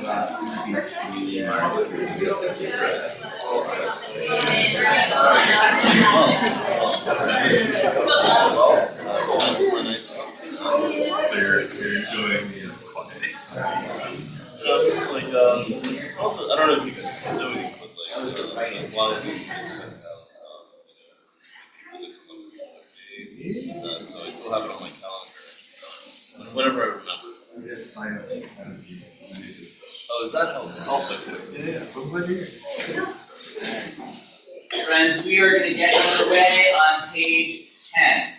You're enjoying the also, I don't know if you guys are doing it, but a lot of people send out, so I still have it on my calendar, whenever I remember. Just sign up and send people. Oh, is that helpful? Yeah. Friends, we are going to get underway on page 10.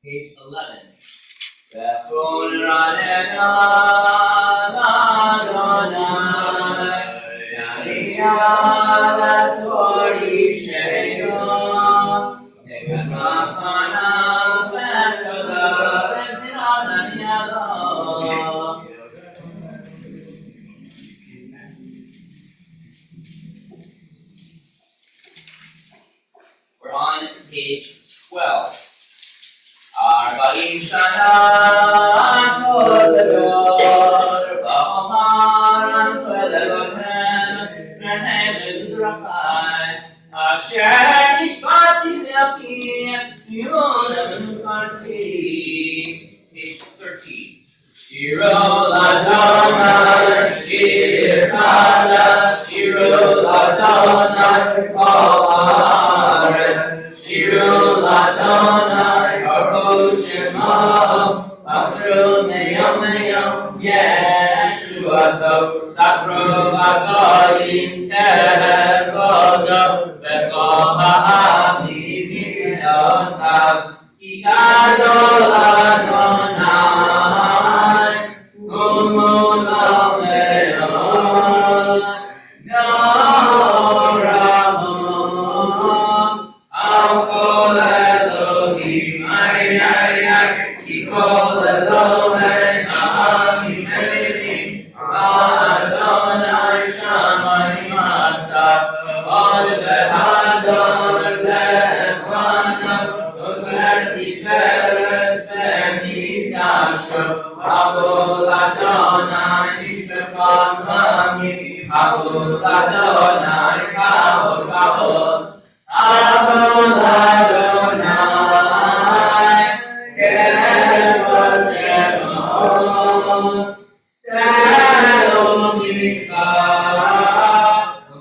Page 11. We're on page 12. Arba'in shana tolagor, ba'omaran tolagorhem, rehem edrachai, asher nishbati le'akim, yonam farsi. Page 13. Shiro l'Adonai, shir kala, shiro l'Adonai, ha'aretz, shiro l'Adonai, Shema, Asru Meyom Meyom, Yeshuato, Sakro Bago, goyim tevodo v'kol ha'amim yotav ki gadol Adonai u'mulam me'od norahum al kol Elohim ki kol Elohim ha'amim elim Adonai shamayim asar od v'hador v'echanav v'tiferet v'mikdasho Abul Adonai nishbefan hamim Abul Adonai kavod v'os Abul Adonai kevod shemot Salom Mikvah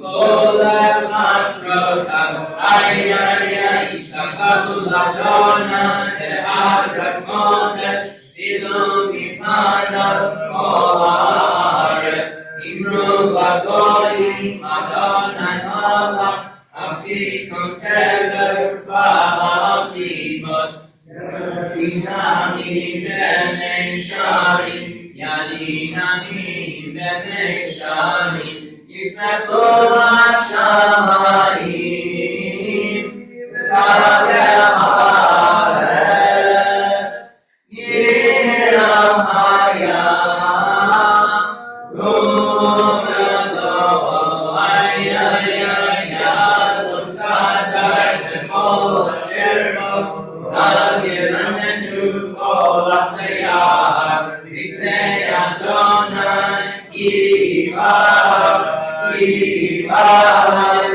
Kol Matrotav Ay Yisakabul Adonai Ehad Kodesh Dilum Mipanav Kol Haaretz Imru Bagoyim Adonai Malach Avtikum Tever V'Havtimot Yadinami B'nei Sharim Yadinami B'nei Sharim Yisakol HaShamayim V'Tagel Haaretz Yiram Hayam Rumelo Ayayayayad Sadar V'Kol Asher Bo Nagiranu Kol HaSeyar B'Knei Adonai Yivar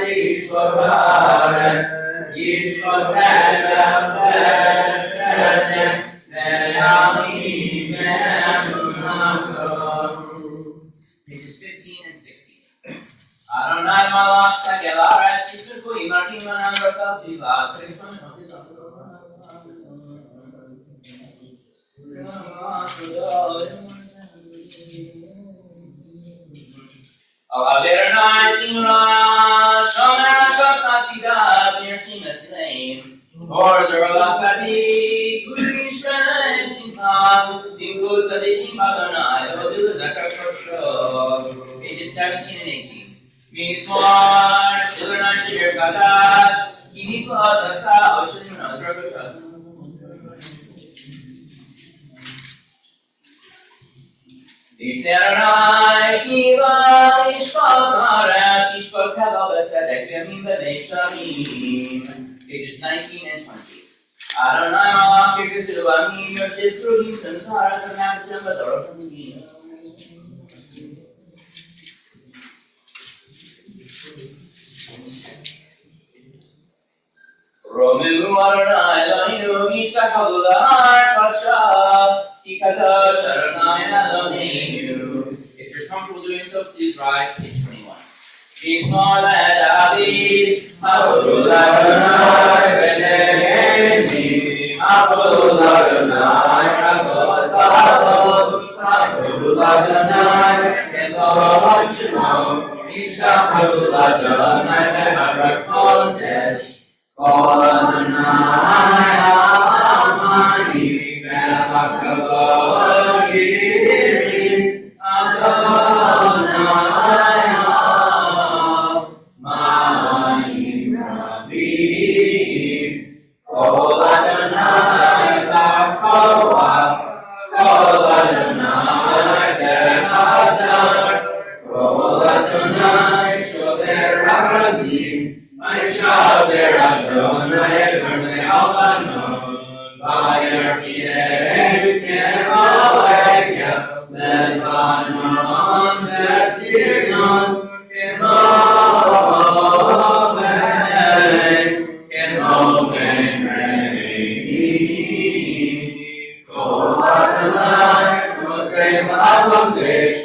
Yishvot Haaretz Yishvot Elef V'Sedek Ve'yamim Ve'emunatot. Pages 15 and 16. Adonai Malach Sagel Haaretz Yisrafu Imarim Anam Rafel Siva Adonai Simra Shomer Shokatida B'Yersim Etzileim Or Zerah Tzadik Kuli Shrem Simcha Simchu Tzadikim Adonai Hodu Zakar Kosho. Pages 17 and 18. Mizmor Shilonai Shir Kadash Kinipu Atasa Oshilim Nazrakosha. Adonai Kiva Yishvot Haaretz Yishvot Teva B'Tzedek V'Yamim B'nei Sharim. Pages 19 and 20. Adonai Malach Yirkesilu Amim Yosef Frudim Semtara V'Mavsem V'Torah V'Mim. Romelu Adonai Eloheinu Yistakablu L'Har Kadshav Ki Kadosh Adonai Eloheinu. If you're comfortable doing so, please rise. Page 21. Mizmor LeDavid Havolu Adonai B'nei Havolu Adonai Kavod V'Havod Havolu Adonai Kevod Shemo Yishtakablu Adonai V'Havrak Kodesh Kol Adonai Almighty V'Hakavod Yirim Adonai Almighty Rabim Kol Adonai V'Koach Kol Adonai V'Hadar Kol Adonai Shover Harazim V'Shover Adonai V'Merzei Albanon V'Yarkieh Kemoleya Lebanon V'Sirion Kemoven Re'im Kol Adonai Mosei V'Avotesh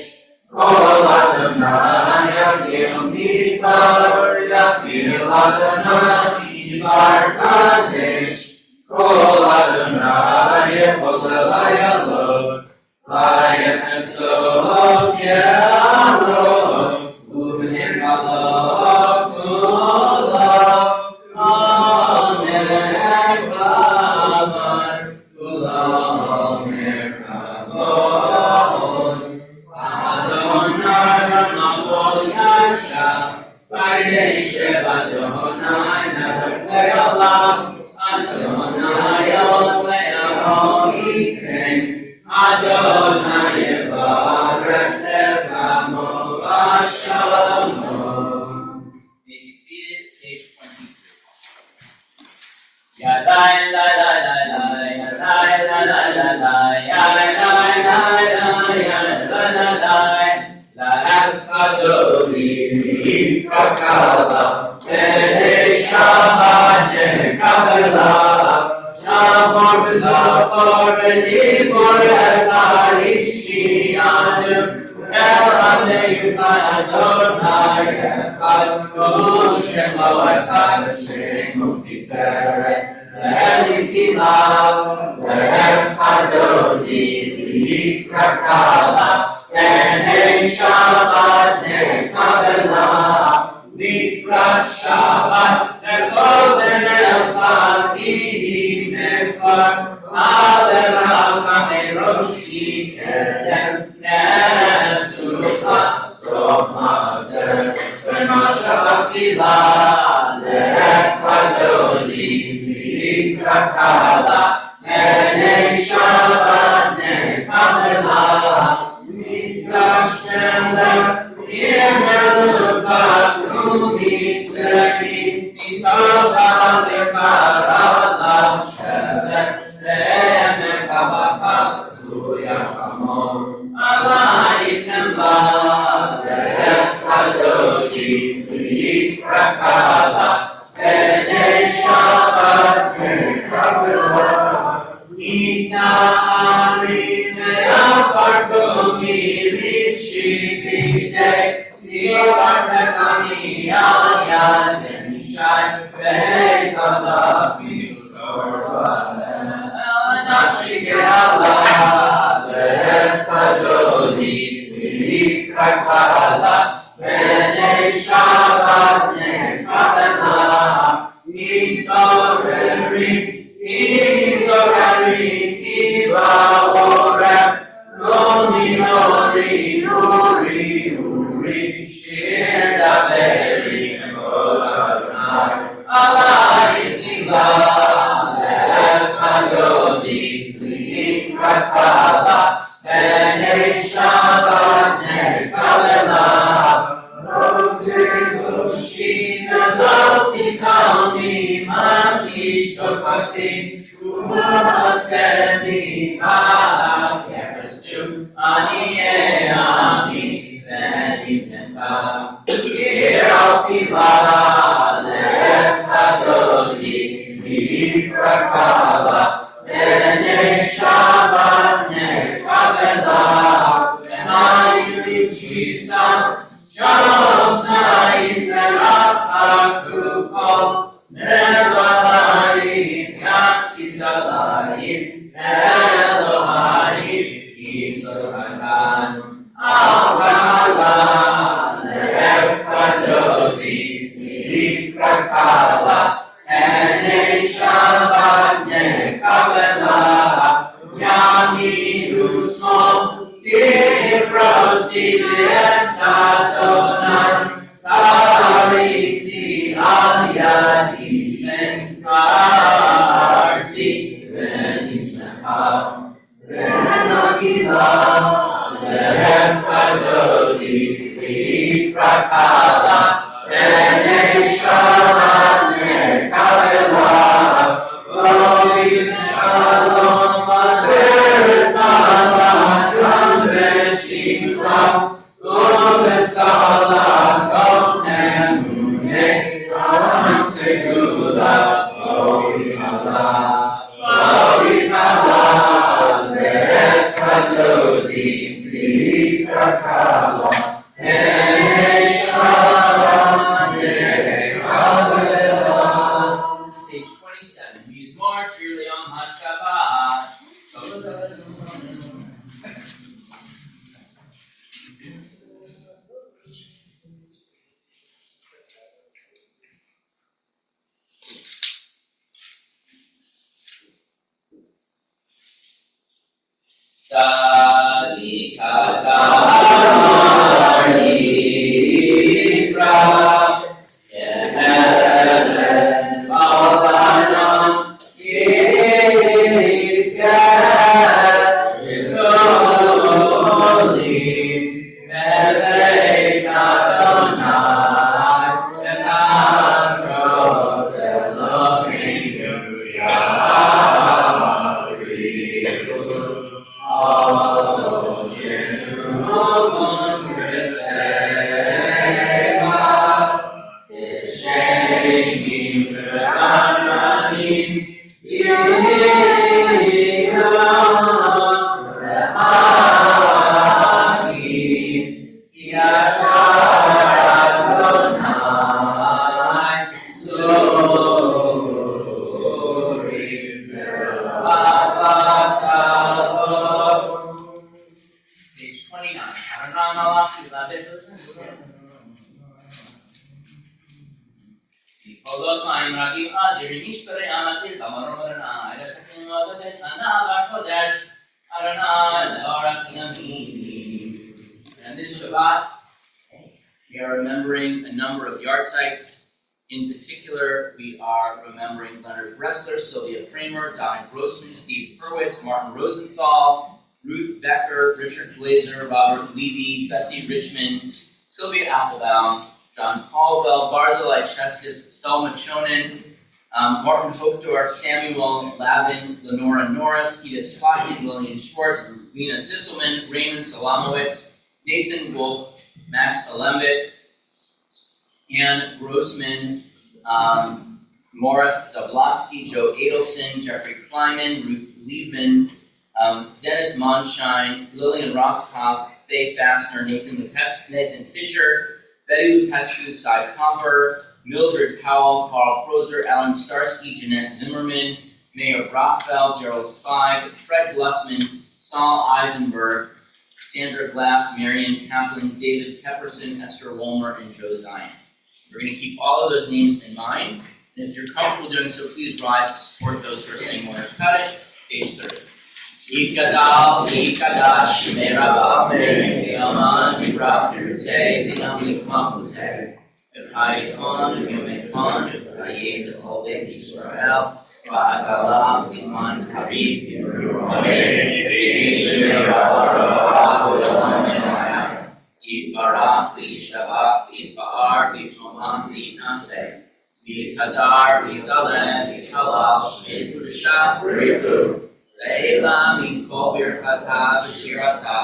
Kol Adonai Yagil Midbar Yagil Adonai Midbar Kadesh Kol Adonai Yechol Elayalot Vayechem Solot Ye'arot U'v'nim Page 29. And this Shabbat, we are remembering a number of yard sites. In particular, we are remembering Leonard Bressler, Sylvia Kramer, Donna Grossman, Steve Hurwitz, Martin Rosenthal, Ruth Becker, Richard Glazer, Robert Levy, Bessie Richmond, Sylvia Applebaum, John Caldwell, Barzilai Cheskis, Thelma Chonin, Martin Hochdorf, Samuel Lavin, Lenora Norris, Edith Plotkin, Lillian Schwartz, Lena Sisselman, Raymond Salamowitz, Nathan Wolf, Max Alembit, Ann Grossman, Morris Zablotsky, Joe Adelson, Jeffrey Kleiman, Ruth Liebman, Dennis Monshine, Lillian Rothkopf, Faye Fassner, Nathan Fisher, Betty Lupescu, Cy Comper, Mildred Powell, Carl Proser, Alan Starsky, Jeanette Zimmerman, Mayor Rothfeld, Gerald Feig, Fred Glussman, Saul Eisenberg, Sandra Glass, Marion Kaplan, David Pepperson, Esther Wolmer, and Joe Zion. We're going to keep all of those names in mind, and if you're comfortable doing so, please rise to support those who are saying Moorish Kaddish, page 30. Ikadal, Ikadash, Merabah, Yaman, Ibrah, Rute, Dinam, Likmapute, Ikayikon, Yomekon, Ikayik, Holbek, Israel, Ba'agalam, Iman, Karib, Ibru, Amen, Ibarak, Ishabak, Ibar, Itoman, Inase, Itadar, Italem, Italal, Shmid, Rishah, Riku, Leila, Mikol, Birkata, Shirata,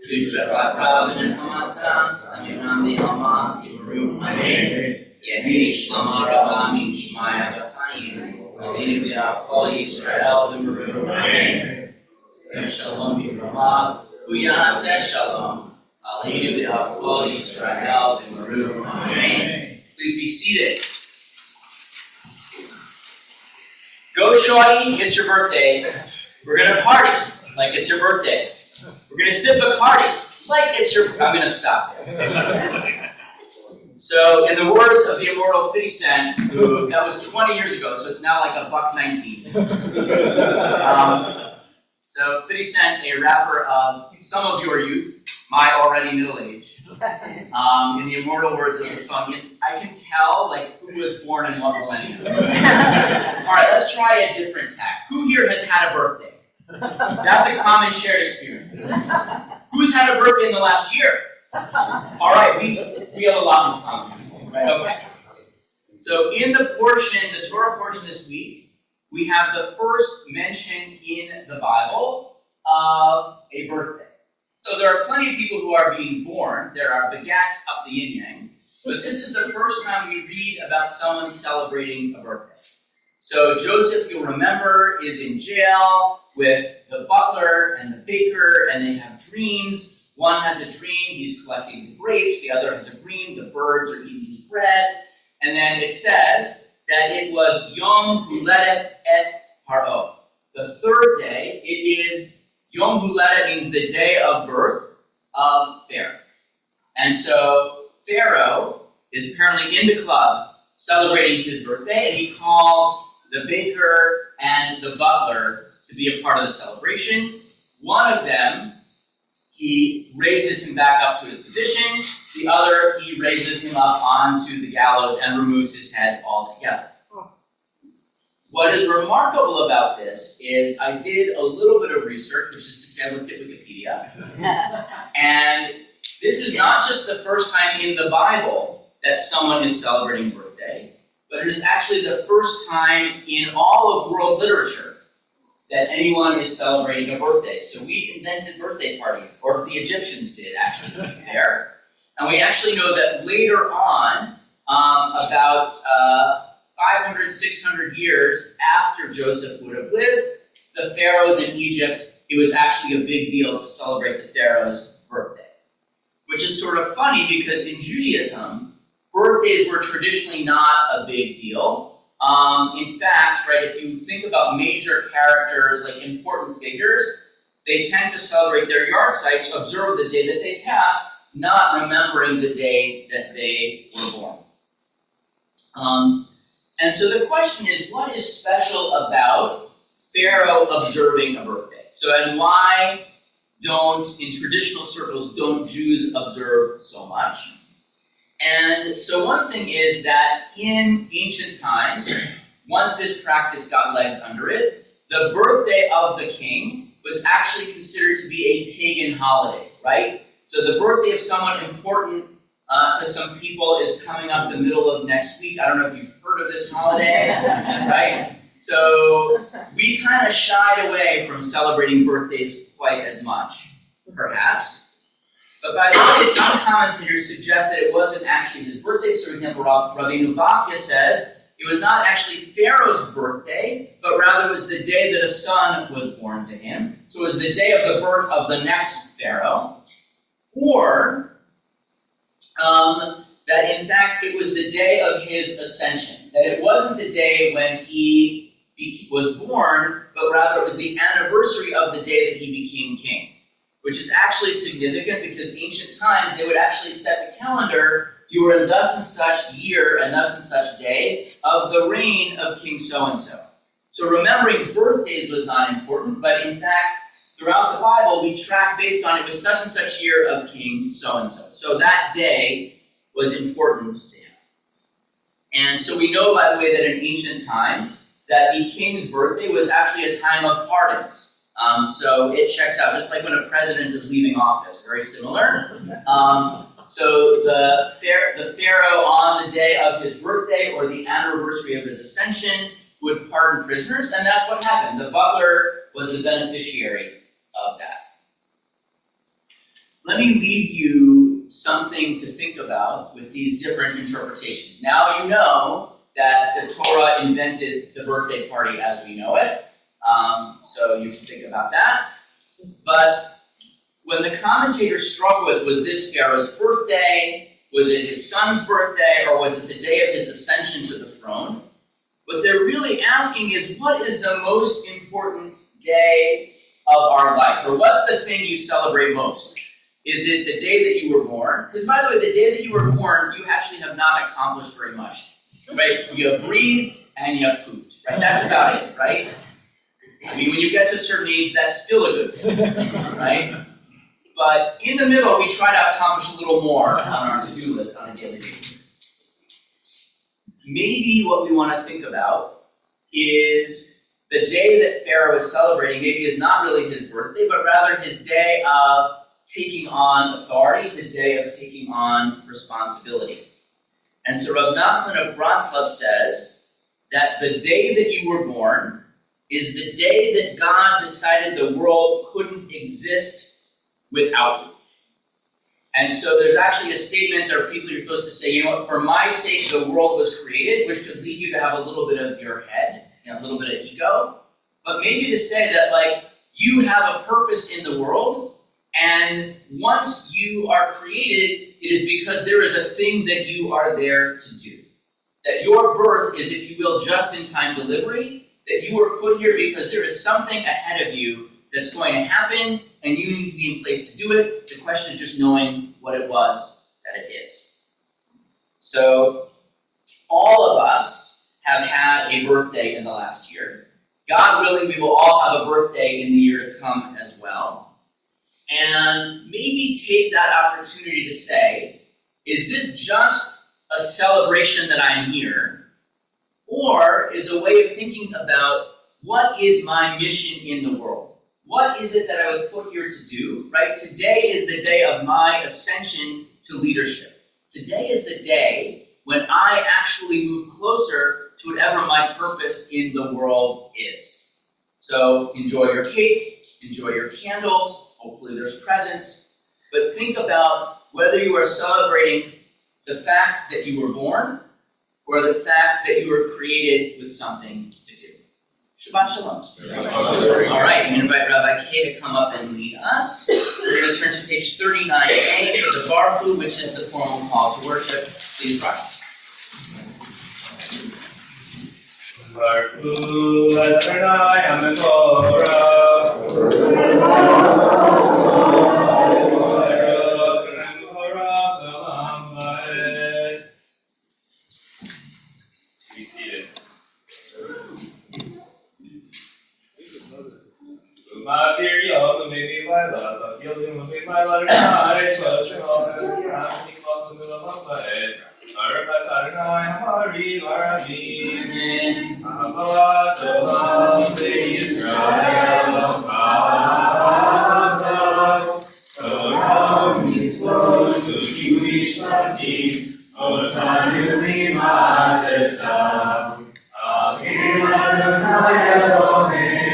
Tushbekata, Vinhamata, Aminam, the Alma, Ibru, Amen, Yehi, Shlama, Rabami, Shmaya, Bachayim, Amin, Bia, Kol, Yisrael, Ibru, Amen, Shalom, Ibramah, Uyah, Shalom. Aleinu v'Hakol Yisrael v'Maru. Amen. Please be seated. Go, Shorty, it's your birthday. We're going to party like it's your birthday. We're going to sip a Bacardi like it's your... I'm going to stop there. So, in the words of the immortal 50 Cent, who, that was 20 years ago, so it's now like $1.19. So, 50 Cent, a rapper of some of your youth, my already middle age. In the immortal words of the song, I can tell like who was born in what millennium. All right, let's try a different tack. Who here has had a birthday? That's a common shared experience. Who's had a birthday in the last year? All right, we have a lot in common. Right? Okay. So in the Torah portion this week, we have the first mention in the Bible of a birthday. So there are plenty of people who are being born. There are begats up the yin-yang. But this is the first time we read about someone celebrating a birthday. So Joseph, you'll remember, is in jail with the butler and the baker, and they have dreams. One has a dream, he's collecting the grapes. The other has a dream, the birds are eating his bread. And then it says that it was Yom Huledet et Paro. The third day, it is Yom Huledet means the day of birth of Pharaoh. And so Pharaoh is apparently in the club celebrating his birthday, and he calls the baker and the butler to be a part of the celebration. One of them, he raises him back up to his position. The other, he raises him up onto the gallows and removes his head altogether. What is remarkable about this is I did a little bit of research, which is to say I looked at Wikipedia, and this is not just the first time in the Bible that someone is celebrating birthday, but it is actually the first time in all of world literature that anyone is celebrating a birthday. So we invented birthday parties, or the Egyptians did, actually, to be fair. And we actually know that later on, about 500, 600 years after Joseph would have lived, the pharaohs in Egypt, it was actually a big deal to celebrate the pharaoh's birthday. Which is sort of funny because in Judaism, birthdays were traditionally not a big deal. In fact, right, if you think about major characters, like important figures, they tend to celebrate their yard sites, observe the day that they passed, not remembering the day that they were born. And so the question is, what is special about Pharaoh observing a birthday? So, and why in traditional circles, don't Jews observe so much? And so one thing is that in ancient times, once this practice got legs under it, the birthday of the king was actually considered to be a pagan holiday, right? So the birthday of someone important to some people is coming up the middle of next week. I don't know if you've heard of this holiday, right? So we kind of shied away from celebrating birthdays quite as much, perhaps. But by the way, some commentators suggest that it wasn't actually his birthday. So, for example, Rabbeinu Bachya says it was not actually Pharaoh's birthday, but rather it was the day that a son was born to him. So it was the day of the birth of the next Pharaoh. Or that in fact it was the day of his ascension. That it wasn't the day when he was born, but rather it was the anniversary of the day that he became king. Which is actually significant because ancient times they would actually set the calendar. You were in thus and such year and thus and such day of the reign of King so-and-so. So remembering birthdays was not important, but in fact, throughout the Bible, we track based on it was such and such year of King so-and-so. So that day was important to him. And so we know, by the way, that in ancient times, that the king's birthday was actually a time of pardons. So it checks out, just like when a president is leaving office, very similar. So the pharaoh on the day of his birthday or the anniversary of his ascension would pardon prisoners, and that's what happened. The butler was the beneficiary of that. Let me leave you something to think about with these different interpretations. Now you know that the Torah invented the birthday party as we know it. So you can think about that. But when the commentators struggle with, was this Pharaoh's birthday? Was it his son's birthday? Or was it the day of his ascension to the throne? What they're really asking is, what is the most important day of our life? Or what's the thing you celebrate most? Is it the day that you were born? Because by the way, the day that you were born, you actually have not accomplished very much. Right? You have breathed and you have pooped. Right? That's about it, right? I mean, when you get to a certain age, that's still a good thing, right? But in the middle, we try to accomplish a little more on our to-do list on a daily basis. Maybe what we want to think about is the day that Pharaoh is celebrating maybe is not really his birthday, but rather his day of taking on authority, his day of taking on responsibility. And so Rav Nachman of Bratslav says that the day that you were born is the day that God decided the world couldn't exist without you. And so there's actually a statement, there are people who are supposed to say, you know what, for my sake the world was created, which could lead you to have a little bit of your head, a little bit of ego. But maybe to say that, like, you have a purpose in the world, and once you are created, it is because there is a thing that you are there to do. That your birth is, if you will, just-in-time delivery, that you were put here because there is something ahead of you that's going to happen, and you need to be in place to do it. The question is just knowing what it was that it is. So, all of us have had a birthday in the last year. God willing, we will all have a birthday in the year to come as well. And maybe take that opportunity to say, is this just a celebration that I'm here? Or is a way of thinking about what is my mission in the world? What is it that I was put here to do, right? Today is the day of my ascension to leadership. Today is the day when I actually move closer to whatever my purpose in the world is. So enjoy your cake, enjoy your candles, hopefully there's presents, but think about whether you are celebrating the fact that you were born or the fact that you were created with something to do. Shabbat Shalom. All right, I'm going to invite Rabbi Kay to come up and lead us. We're going to turn to page 39a for the Baruch, which is the formal call to worship. Please rise. Baruch Adonai HaMevorach. Be seated. Material, maybe my love, but feeling maybe my love, I trust you all, and I'm equal to the love of it. Baruch Adonai Hamari Larabim. Ahava Tolam Yisrael Chazak. Torah Mitzvot Tuki Mishpatim Otanu Mimatetam. Akim Adonai Eloheinu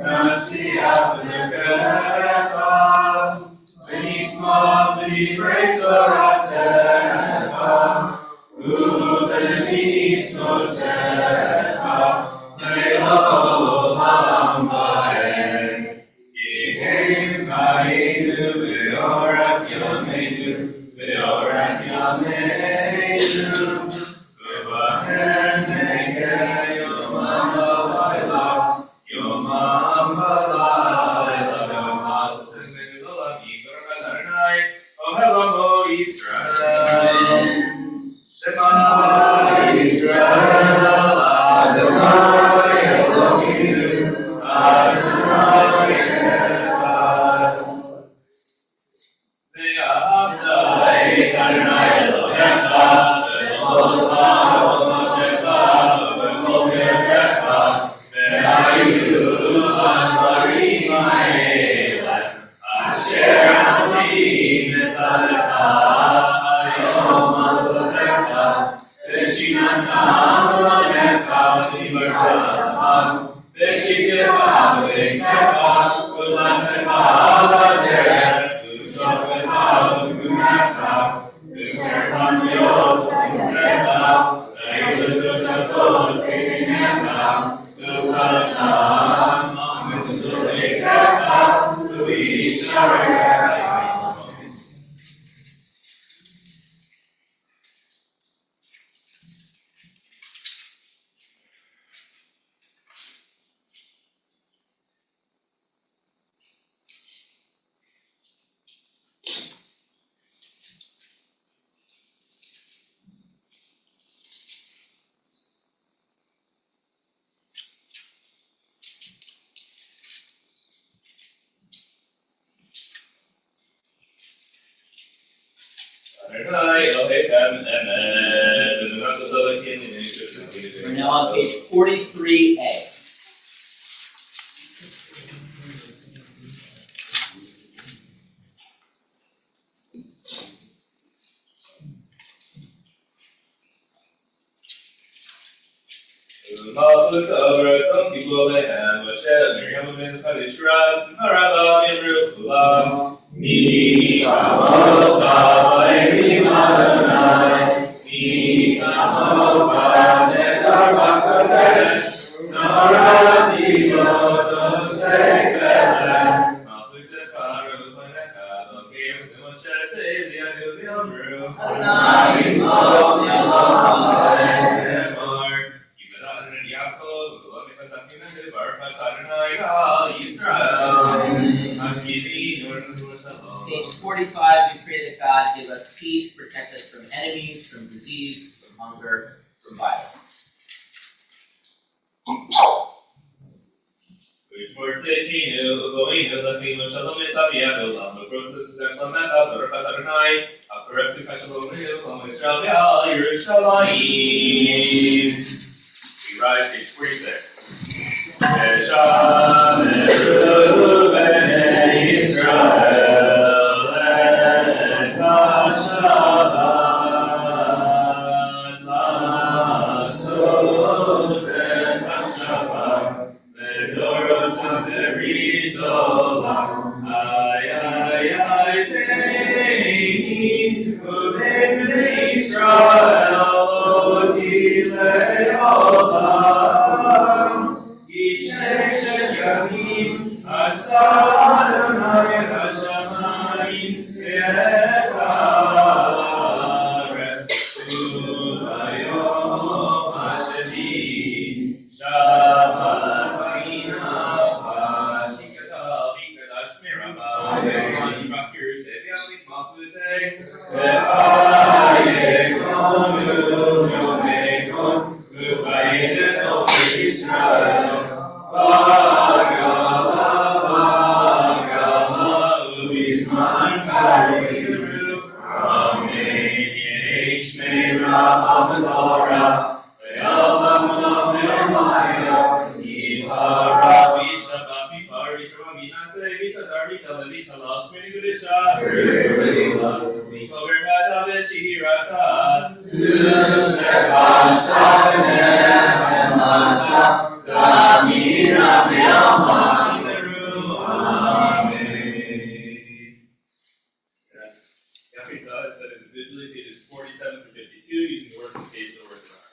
Nasi Avnekecha V'nisma v'divrei Toratecha U'b'mitzvotecha Le'olam va'ed Yehem v'ayinu v'yorach yameinu v'yorach yameinu V'bahem negeh yomam v'layla Yomam v'layla Yomam v'layla Ohelamo Yisrael Shema Yisrael Adonai Eloheinu Adonai Echad Ve'ahavta et Adonai Elohecha V'chol ma'avotecha V'chol kerecha Ve'hayu advarim ha'ele Asher Amin Etzadecha Hayom Alohecha V'shinatam Lanecha V'barkatam V'shikecha V'eitecha V'latecha V'derech V'sofecha V'gunecha V'sertam Yot V'techa V'yudotatot V'minecha V'utatam V'suleitecha V'yisharecha. We're now on page 43a. Some people they have a shed, Miriam ben Kadishras, Marabah ben Rukulah, Mi Kamoka, Elohim Adonai, Mi Kamoka, Nekar Bakadesh, Narati Lotosek Bethlem, Malchutecha Rupanecha, Lokim Moshe Seilianu V'Yomru, Adonai Yimlok Yalom Emor, Yivadan and Yaakov, V'Lomikatamim and Baruch Adonai Al Yisrael, Hashkili Yordan V'Shalom. Page 45, we pray that God give us peace, protect us from enemies, from disease, from hunger, from violence. We rise, page 46. Pages 47 through 52, using the working page of the words in our heart.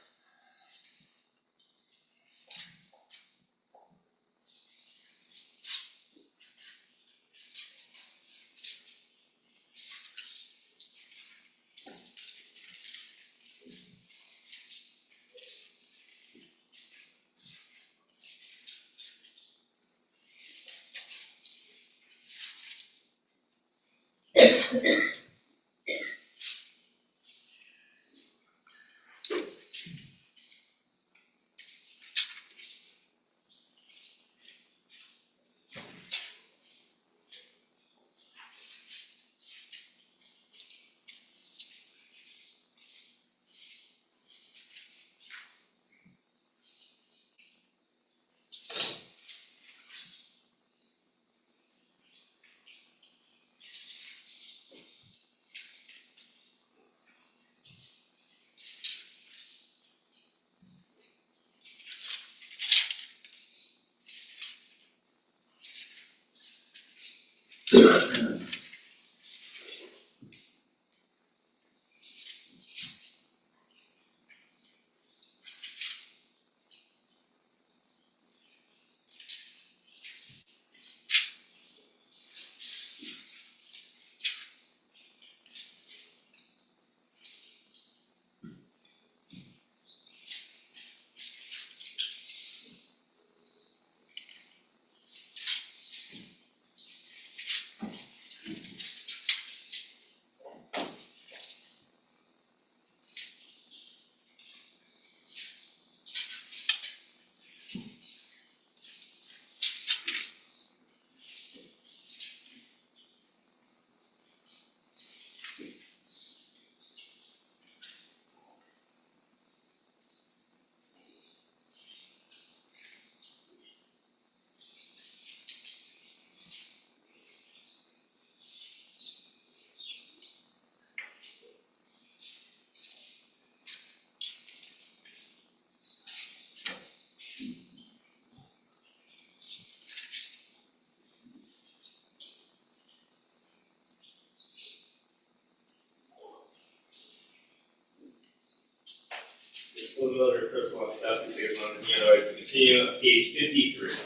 Still another personal stuff to say on the otherwise we continue on page 53.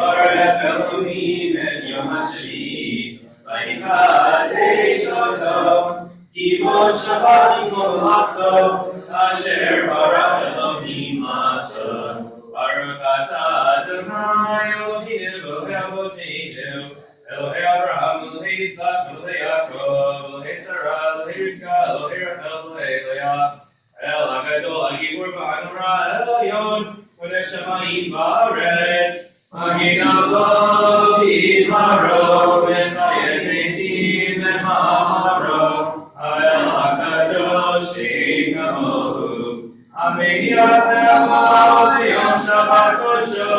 Yivarech Elohim et Yom HaShvi, Vayikatei Shoto, Kibod Shabbat Molachto, Asher Bara Elohim Asa, Baruch Atah Adonai Elohim Elohim Elohei Abraham, Elohei Yitzchak, Elohei Yaakov, Elohei Sarah, Elohei Rivka, Elohei Rachel, Elohei Leah, El HaGadol HaGibur V'Hanora, El Elyon, Kodeh Shamayim Ba'aretz, Magid Avot Yimaro, V'chayet Eitim V'Mamaro, El HaKadosh Kamohu, Amen Yateva V'Yom Shabbat Kosho,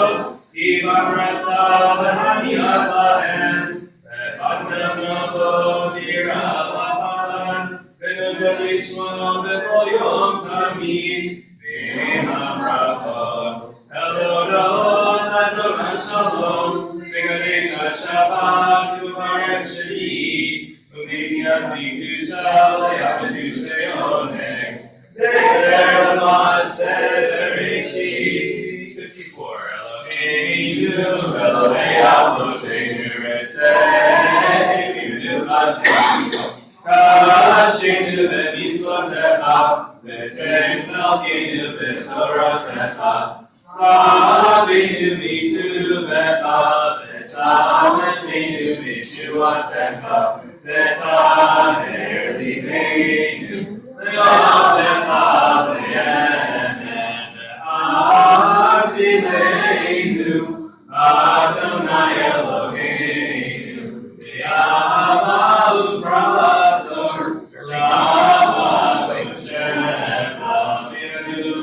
Ivan Ratzah V'Haniyat Lahem, V'Patem Nabo V'Yirah V'Nudot Lishmo B'Chol Yom Tamid, V'Imam Brachot, Elodot Adonai Shalom, V'Gadesh HaShabbat V'Varech Sheni, V'Minyat V'Kedusha Le'Yavedu Se'oneg, Seder L'Ma Seder Eishi, 54, Eloheinu, Elohei Avoteinu, Retzeh, Yudil Chatzim, Kashenu B'mitzvotecha, V'tem Melkeinu B'toratecha, Sabinu B'tuvecha, V'sametenu B'shuatecha, V'taher Libeinu, V'yavecha V'yemen, V'ha'artileinu, Adonai Eloheinu, V'yamahu Brasor, Ramat Hashem, Amiru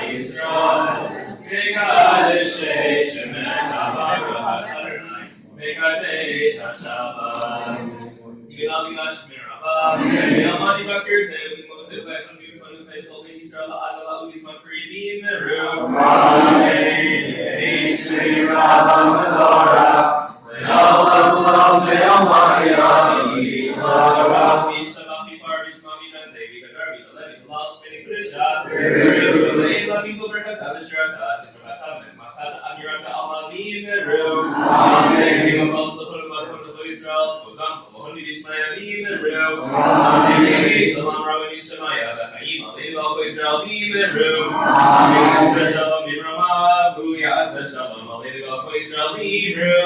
B'Yisrael, V'kadesh Shemecha Baruch Adonai, V'kadesh HaShabbat. Yigal Shmirah, Yamani Bakirte, Motiv V'Echon V'Yukon V'Echol V'Yisrael Adala U'Yisman Krivim Meru. Amen. Shmirah V'Medora, V'Yom V'Yom V'Yom V'Yom V'Yishtabach V'Par V'Yishma V'Yaseh V'Kadar V'Yalev V'Lal Shmini Kudesha V'Yim V'Yim V'Berkata V'Shirata V'Matat V'Matat Amirata Alavim Meru. Amen. V'Yom Israel, Kodam, Mohon Yishmael, Meru. Amen. Shalom Rabbi Shemaya, V'Chaim Aleinu Israel, Meru. Amen. Shalom B'Rama, V'Yaseh Shalom Aleinu Israel, Meru.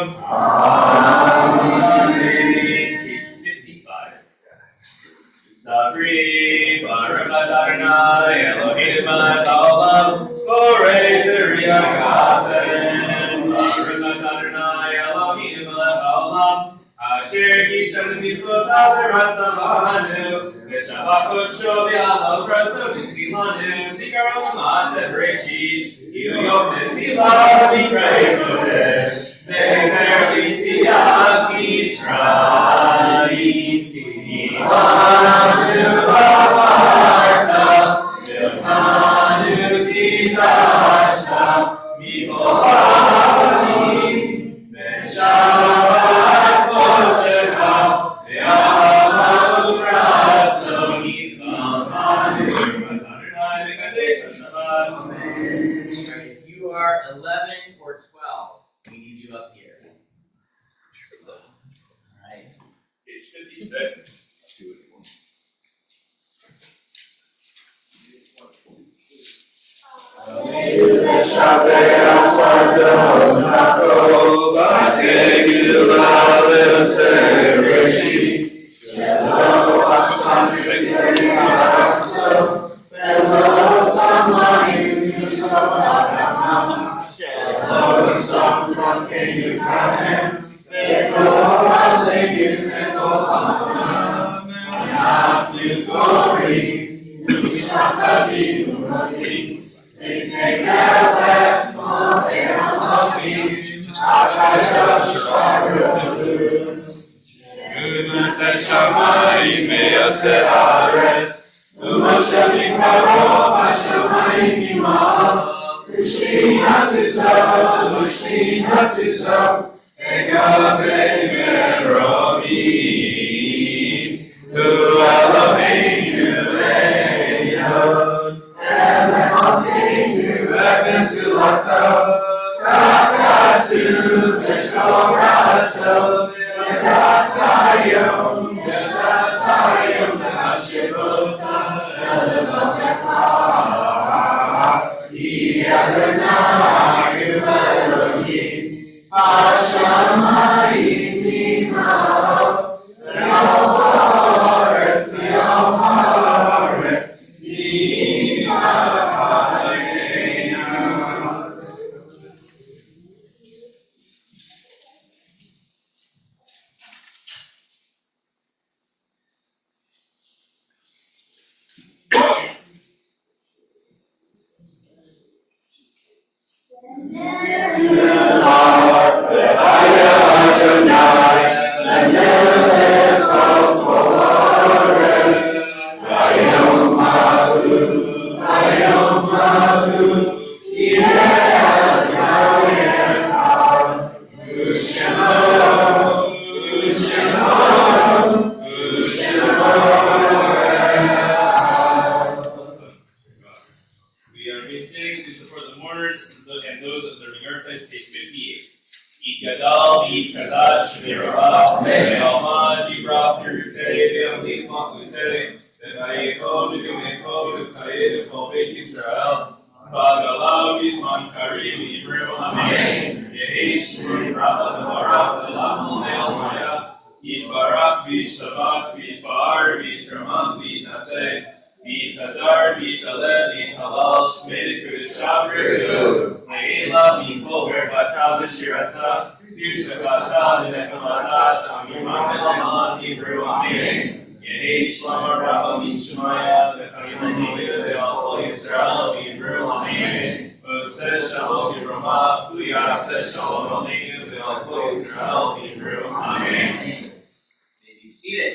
Amen. Page 55. Zabri, Baruch Adonai, Eloheinu melech haolam, Borei B'riach haven. Baruch Adonai, Eloheinu melech haolam, Asher Yitzchak Mitzvotav V'Ratzavanu, V'Shabbat Kodsho V'Yalav Ratzah V'Kilanu, Zikaron L'Maaseh Bereshit, Kilu Yom Tefillah V'Yikrei Kodesh, Zecher L'Yitziat Mitzrayim, Kivanu B'Marta, V'Yotanu Kidashta, Mikol Ha'amim, V'Shabbat If you are 11 or 12, we need you up here. Alright. Page 56. To We are missing to support the mourners and those observing Earth page 58. Gadal, Kadash, Mirah, Alma, Jibra, Purite, Lisma, Lusere, Benaiko, Nukumeko, Kaid, Kobek Israel, Bagalau, Isman, Karim, Ibrahim, Amen, Yehish, Rafa, Barak, Lamu, Maya, Ishbarak, Vishabak, Vishbar, Vishraman, Visase, Visadar, Visalet, Visalal, Shmedek, Vishabri, Leila, Mikol, Verbata, Vishirata, Tushkata, Nekamata, Amiman, Hebrew, Amen. Yehish, Lama, Rabba, Mishmaya, Vechayim, All Israel, Hebrew, Amen. Oses, Shalom, Yeromah, Uyase, Shalom, Aleinu, All Israel, Hebrew, Amen. May be seated.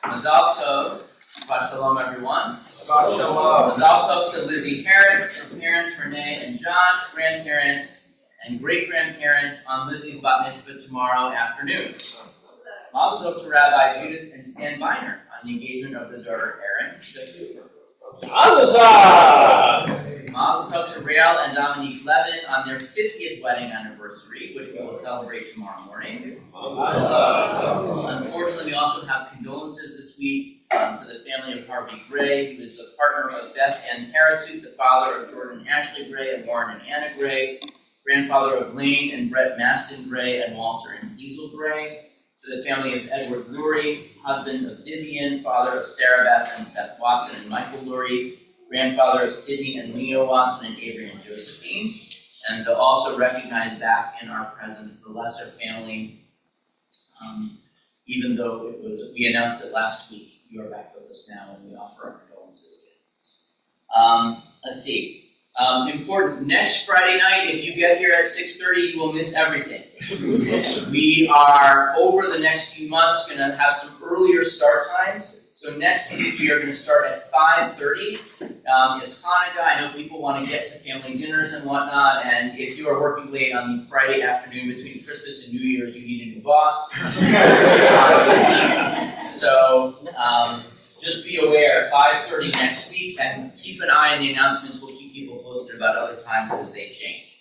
Mazal Tov. Shabbat Shalom, everyone. Shabbat Shalom. Mazal Tov to Lizzie Harris, her parents Renee and Josh, grandparents and great-grandparents on Lizzie's bat mitzvah tomorrow afternoon. Mazel Tov to Rabbi Judith and Stan Biner on the engagement of the daughter Erin. Mazel Tov to Rael and Dominique Levin on their 50th wedding anniversary, which we will celebrate tomorrow morning. Unfortunately, we also have condolences this week to the family of Harvey Gray, who is the partner of Beth Ann Taratute, the father of Jordan and Ashley Gray and Warren and Anna Gray, grandfather of Lane and Brett Maston Gray and Walter and Hazel Gray, to the family of Edward Lurie, husband of Vivian, father of Sarah Beth and Seth Watson and Michael Lurie, grandfather of Sydney and Leo Watson and Avery and Josephine, and to also recognize back in our presence the Lesser family, even though we announced it last week. You are back with us now, and we offer our condolences again. Let's see. Important. Next Friday night, if you get here at 6:30, you will miss everything. We are, over the next few months, going to have some earlier start times. So next week, we are going to start at 5:30. It's Hanukkah. I know people want to get to family dinners and whatnot, and if you are working late on the Friday afternoon between Christmas and New Year's, you need a new boss. So just be aware, 5:30 next week, and keep an eye on the announcements. We'll keep people posted about other times as they change.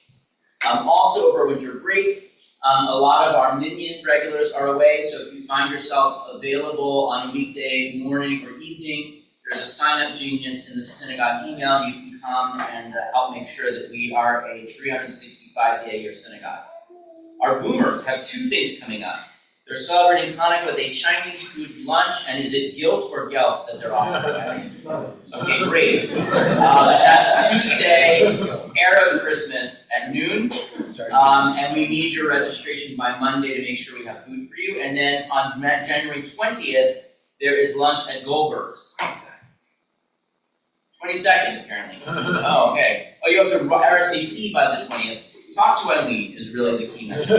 Also, over winter break, a lot of our Minyan regulars are away, so if you find yourself available on a weekday morning or evening, there's a sign-up genius in the synagogue email. You can come and help make sure that we are a 365-day-a-year synagogue. Our boomers have two things coming up. They're celebrating Hanukkah with a Chinese food lunch, and is it guilt or gelt that they're offering? Okay, great. That's Tuesday, Erev Christmas at noon, and we need your registration by Monday to make sure we have food for you. And then on January 20th, there is lunch at Goldberg's. 22nd, apparently. Oh, okay. Oh, you have to RSVP by the 20th. Talk to Eileen is really the key message.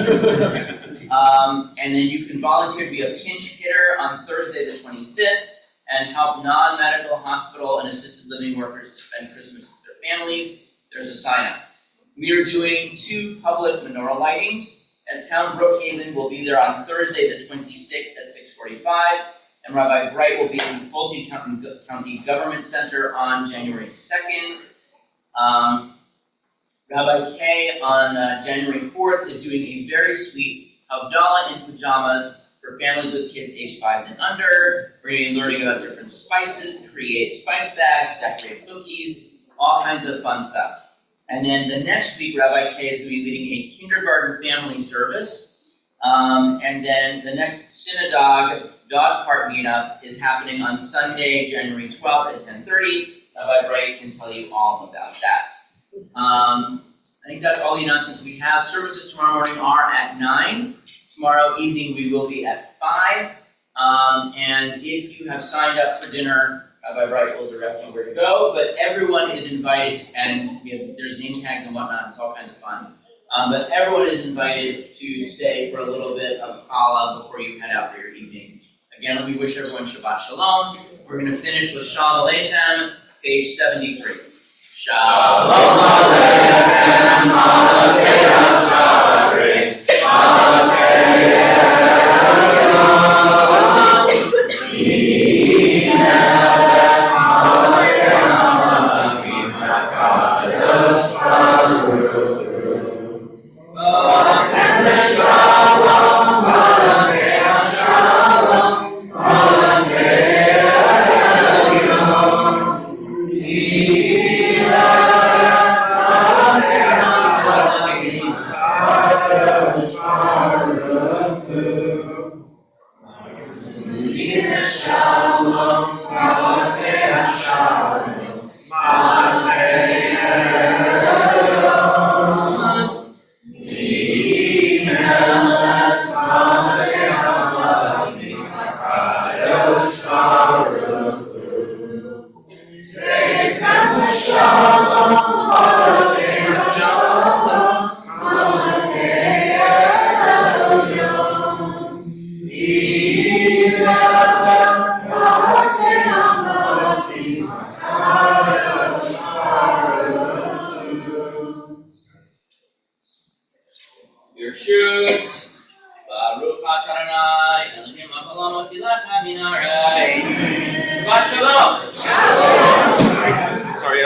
And then you can volunteer to be a pinch hitter on Thursday the 25th and help non-medical hospital and assisted living workers to spend Christmas with their families. There's a sign-up. We are doing 2 public menorah lightings. At Town Brookhaven, we'll be there on Thursday the 26th at 6:45. And Rabbi Bright will be in the Fulton County Government Center on January 2nd. Rabbi Kay on January 4th is doing a very sweet Havdalah in pajamas for families with kids aged 5 and under. We're going to be learning about different spices, create spice bags, decorate cookies, all kinds of fun stuff. And then the next week, Rabbi Kay is going to be leading a kindergarten family service. And then the next synagogue dog park meetup is happening on Sunday, January 12th at 10:30. Rabbi Bright can tell you all about that. I think that's all the announcements we have. Services tomorrow morning are at 9. Tomorrow evening we will be at 5. And if you have signed up for dinner, Rabbi Bright will direct you where to go. But everyone is invited, and there's name tags and whatnot. It's all kinds of fun. But everyone is invited to stay for a little bit of challah before you head out for your evening. Again, let me wish everyone Shabbat Shalom. We're going to finish with Shalom Aleichem, page 73. Shalom Aleichem, Your shoes. Baruch atah Adonai